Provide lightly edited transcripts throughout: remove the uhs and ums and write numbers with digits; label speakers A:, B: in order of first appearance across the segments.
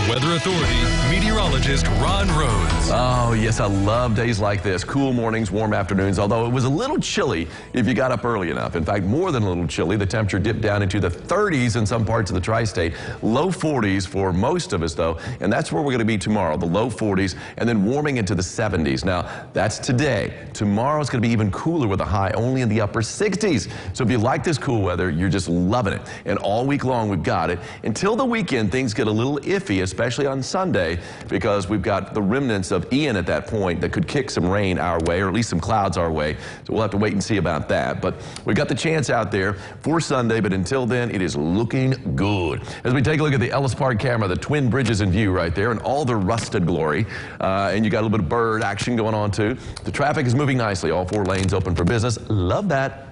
A: Weather Authority meteorologist Ron Rhodes.
B: Oh, yes, I love days like this. Cool mornings, warm afternoons, although it was a little chilly if you got up early enough. In fact, more than a little chilly. The temperature dipped down into the 30s in some parts of the tri-state. Low 40s for most of us, though, and that's where we're going to be tomorrow, the low 40s, and then warming into the 70s. Now, that's today. Tomorrow is going to be even cooler with a high only in the upper 60s. So if you like this cool weather, you're just loving it. And all week long, we've got it. Until the weekend, things get a little iffy, especially on Sunday, because we've got the remnants of Ian at that point that could kick some rain our way, or at least some clouds our way. So we'll have to wait and see about that. But we've got the chance out there for Sunday, but until then, it is looking good. As we take a look at the Ellis Park camera, the twin bridges in view right there, and all their rusted glory. And you got a little bit of bird action going on, too. The traffic is moving nicely. All 4 lanes open for business. Love that.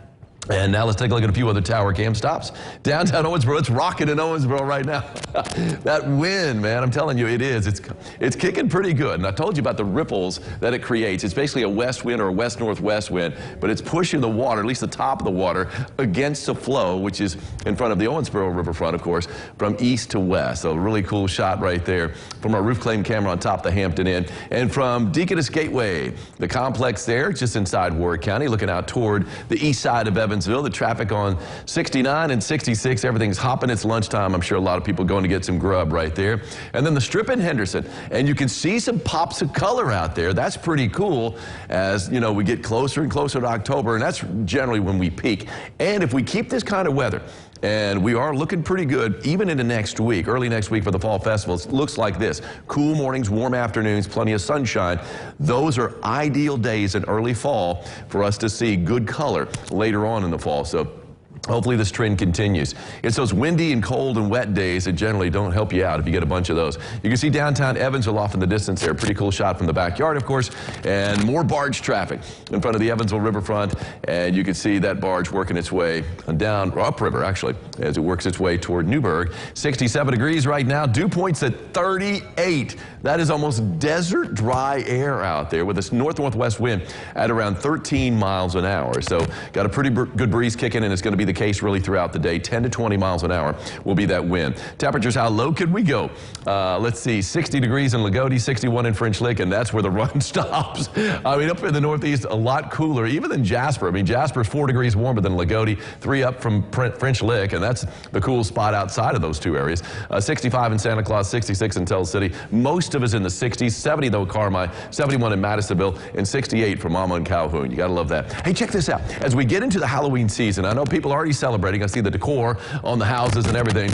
B: And now let's take a look at a few other tower cam stops. Downtown Owensboro, it's rocking in Owensboro right now. That wind, man, I'm telling you, it is. It's kicking pretty good. And I told you about the ripples that it creates. It's basically a west wind or a west-northwest wind, but it's pushing the water, at least the top of the water, against the flow, which is in front of the Owensboro riverfront, of course, from east to west. So a really cool shot right there from our roof claim camera on top of the Hampton Inn. And from Deaconess Gateway, the complex there, just inside Warwick County, looking out toward the east side of Evansville. The traffic on 69 and 66, everything's hopping. It's lunchtime. I'm sure a lot of people going to get some grub right there. And then the strip in Henderson. And you can see some pops of color out there. That's pretty cool as, you know, we get closer and closer to October. And that's generally when we peak. And if we keep this kind of weather, and we are looking pretty good even into next week, early next week for the fall festival. It looks like this. Cool mornings, warm afternoons, plenty of sunshine. Those are ideal days in early fall for us to see good color later on in the fall. So hopefully this trend continues. It's those windy and cold and wet days that generally don't help you out if you get a bunch of those. You can see downtown Evansville off in the distance there. Pretty cool shot from the backyard, of course. And more barge traffic in front of the Evansville riverfront. And you can see that barge working its way down, or upriver actually, as it works its way toward Newburgh. 67 degrees right now. Dew point's at 38. That is almost desert dry air out there with this north-northwest wind at around 13 miles an hour. So got a pretty good breeze kicking, and it's going to be the case really throughout the day. 10 to 20 miles an hour will be that wind. Temperatures, how low could we go? Let's see, 60 degrees in Lagodi, 61 in French Lick, and that's where the run stops. I mean, up in the Northeast, a lot cooler, even than Jasper. I mean, Jasper's 4 degrees warmer than Lagodi, 3 up from French Lick, and that's the cool spot outside of those two areas. 65 in Santa Claus, 66 in Tell City. Most of us in the 60s, 70 though Carmi, 71 in Madisonville, and 68 for Mama and Calhoun. You got to love that. Hey, check this out. As we get into the Halloween season, I know people are already celebrating. I see the decor on the houses and everything.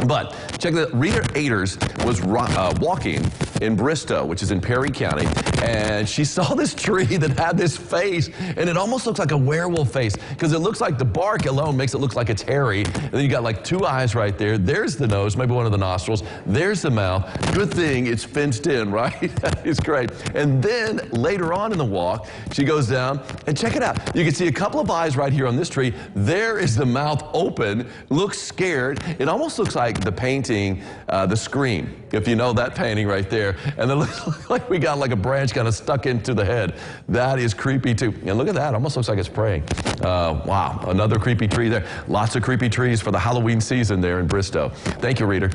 B: But check that. Rita Aders was walking in Bristow, which is in Perry County, and she saw this tree that had this face, and it almost looks like a werewolf face because it looks like the bark alone makes it look like it's hairy. And then you got like 2 eyes right there. There's the nose, maybe one of the nostrils. There's the mouth. Good thing it's fenced in, right? That is great. And then later on in the walk, she goes down and check it out. You can see a couple of eyes right here on this tree. There is the mouth open, looks scared. It almost looks like the painting, The Scream, if you know that painting right there. And it looks like we got like a branch kind of stuck into the head. That is creepy too. And look at that, almost looks like it's praying. Wow, another creepy tree there. Lots of creepy trees for the Halloween season there in Bristow. Thank you, Rita.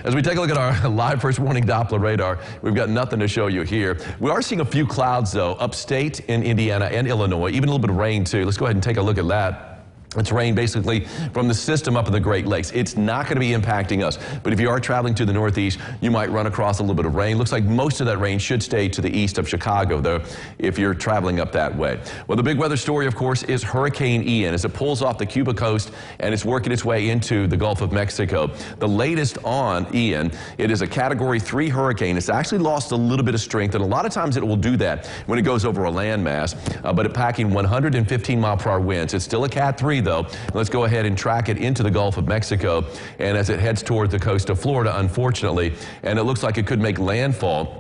B: As we take a look at our live first warning Doppler radar, we've got nothing to show you here. We are seeing a few clouds though, upstate in Indiana and Illinois, even a little bit of rain too. Let's go ahead and take a look at that. It's rain basically from the system up in the Great Lakes. It's not going to be impacting us. But if you are traveling to the Northeast, you might run across a little bit of rain. Looks like most of that rain should stay to the east of Chicago, though, if you're traveling up that way. Well, the big weather story, of course, is Hurricane Ian as it pulls off the Cuba coast and it's working its way into the Gulf of Mexico. The latest on Ian, it is a Category 3 hurricane. It's actually lost a little bit of strength, and a lot of times it will do that when it goes over a landmass, but it packing 115-mile-per-hour winds. It's still a Cat 3, though. Let's go ahead and track it into the Gulf of Mexico, and as it heads toward the coast of Florida, unfortunately, and it looks like it could make landfall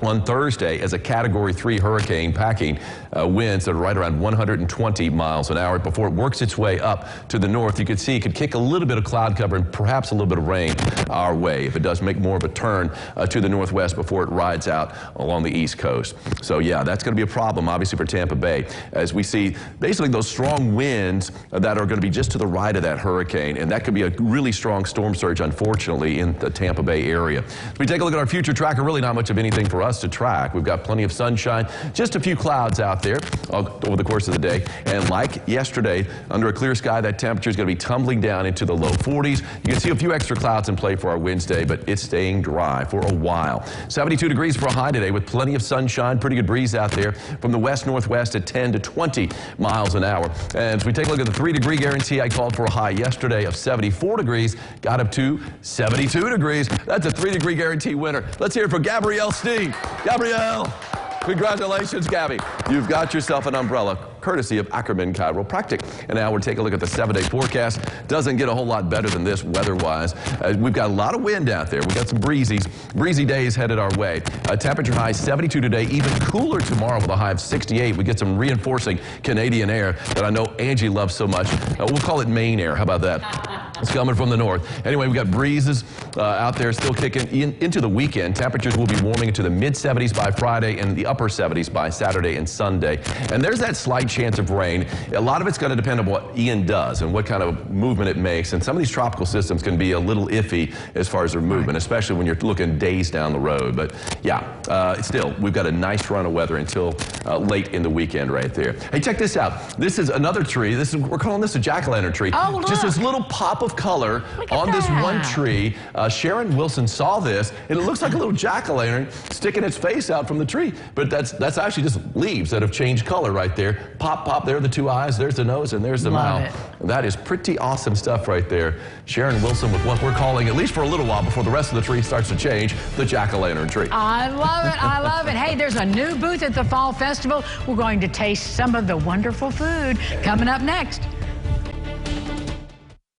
B: on Thursday as a Category 3 hurricane, packing winds that are right around 120 miles an hour. Before it works its way up to the north, you can see it could kick a little bit of cloud cover and perhaps a little bit of rain our way if it does make more of a turn to the northwest before it rides out along the east coast. So yeah, that's going to be a problem obviously for Tampa Bay as we see basically those strong winds that are going to be just to the right of that hurricane, and that could be a really strong storm surge unfortunately in the Tampa Bay area. If we take a look at our future tracker, really not much of anything for us to track. We've got plenty of sunshine, just a few clouds out there over the course of the day. And like yesterday, under a clear sky, that temperature is going to be tumbling down into the low 40s. You can see a few extra clouds in play for our Wednesday, but it's staying dry for a while. 72 degrees for a high today with plenty of sunshine, pretty good breeze out there from the west-northwest at 10 to 20 miles an hour. And as we take a look at the 3-degree guarantee, I called for a high yesterday of 74 degrees, got up to 72 degrees. That's a 3-degree guarantee winner. Let's hear it for Gabrielle Steve. Gabrielle, congratulations, Gabby. You've got yourself an umbrella, courtesy of Ackerman Chiropractic. And now we'll take a look at the 7-day forecast. Doesn't get a whole lot better than this weather-wise. We've got a lot of wind out there. We've got some breezy days headed our way. Temperature high 72 today, even cooler tomorrow with a high of 68. We get some reinforcing Canadian air that I know Angie loves so much. We'll call it Maine air. How about that? It's coming from the north. Anyway, we've got breezes out there still kicking into the weekend. Temperatures will be warming into the mid-70s by Friday and the upper 70s by Saturday and Sunday. And there's that slight chance of rain. A lot of it's going to depend on what Ian does and what kind of movement it makes. And some of these tropical systems can be a little iffy as far as their movement, especially when you're looking days down the road. But yeah, still, we've got a nice run of weather until late in the weekend right there. Hey, check this out. This is another tree. We're calling this a jack-o'-lantern tree.
C: Oh, look.
B: Just this little pop of color on this one tree. Sharon Wilson saw this, and it looks like a little jack-o'-lantern sticking its face out from the tree. But that's actually just leaves that have changed color right there. Pop, pop, there are the two eyes, there's the nose, and there's the mouth. That is pretty awesome stuff right there. Sharon Wilson with what we're calling, at least for a little while before the rest of the tree starts to change, the jack-o'-lantern tree.
C: I love it. I love it. Hey, there's a new booth at the Fall Festival. We're going to taste some of the wonderful food coming up next.